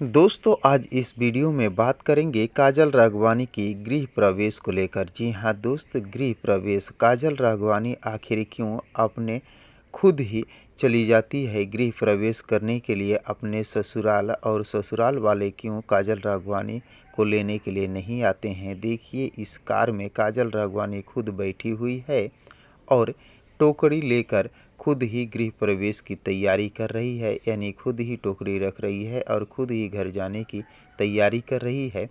दोस्तों आज इस वीडियो में बात करेंगे काजल राघवानी की गृह प्रवेश को लेकर। जी हाँ दोस्त, गृह प्रवेश काजल राघवानी आखिर क्यों अपने खुद ही चली जाती है गृह प्रवेश करने के लिए अपने ससुराल, और ससुराल वाले क्यों काजल राघवानी को लेने के लिए नहीं आते हैं। देखिए, इस कार में काजल राघवानी खुद बैठी हुई है और टोकरी लेकर खुद ही गृह प्रवेश की तैयारी कर रही है, यानी खुद ही टोकरी रख रही है और खुद ही घर जाने की तैयारी कर रही है।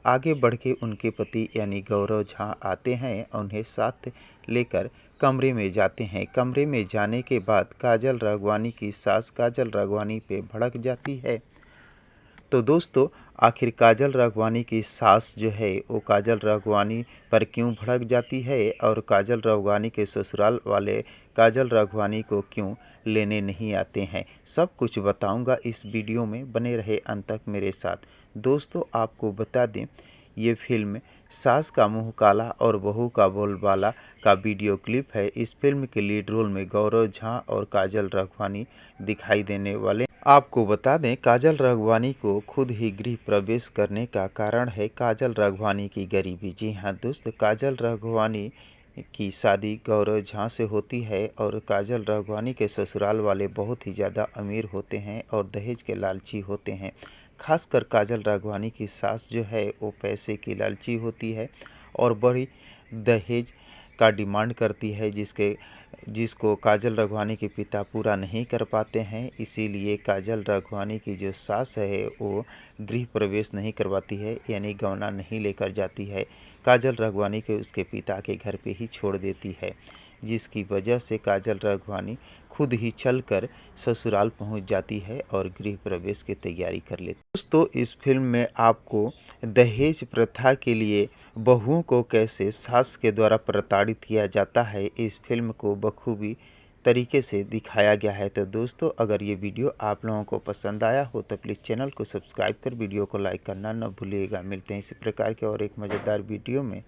आगे बढ़ के उनके पति यानी गौरव झा आते हैं, उन्हें साथ लेकर कमरे में जाते हैं। कमरे में जाने के बाद काजल राघवानी की सास काजल राघवानी पे भड़क जाती है। तो दोस्तों, आखिर काजल राघवानी की सास जो है वो काजल राघवानी पर क्यों भड़क जाती है, और काजल राघवानी के ससुराल वाले काजल राघवानी को क्यों लेने नहीं आते हैं, सब कुछ बताऊंगा इस वीडियो में। बने रहे अंत तक मेरे साथ। दोस्तों, आपको बता दें, ये फिल्म सास का मुंह काला और बहू का बोलबाला का वीडियो क्लिप है। इस फिल्म के लीड रोल में गौरव झा और काजल राघवानी दिखाई देने वाले। आपको बता दें, काजल राघवानी को खुद ही गृह प्रवेश करने का कारण है काजल राघवानी की गरीबी। जी हाँ दोस्त, काजल राघवानी की शादी गौरव झा से होती है और काजल राघवानी के ससुराल वाले बहुत ही ज़्यादा अमीर होते हैं और दहेज के लालची होते हैं। खासकर काजल राघवानी की सास जो है वो पैसे की लालची होती है और बड़ी दहेज का डिमांड करती है, जिसको काजल राघवानी के पिता पूरा नहीं कर पाते हैं। इसीलिए काजल राघवानी की जो सास है वो गृह प्रवेश नहीं करवाती है, यानी गौना नहीं लेकर जाती है। काजल राघवानी के उसके पिता के घर पे ही छोड़ देती है, जिसकी वजह से काजल राघवानी खुद ही चलकर ससुराल पहुंच जाती है और गृह प्रवेश की तैयारी कर लेती है। दोस्तों, इस फिल्म में आपको दहेज प्रथा के लिए बहुओं को कैसे सास के द्वारा प्रताड़ित किया जाता है, इस फिल्म को बखूबी तरीके से दिखाया गया है। तो दोस्तों, अगर ये वीडियो आप लोगों को पसंद आया हो तो प्लीज़ चैनल को सब्सक्राइब कर वीडियो को लाइक करना न भूलिएगा। मिलते हैं इसी प्रकार के और एक मज़ेदार वीडियो में।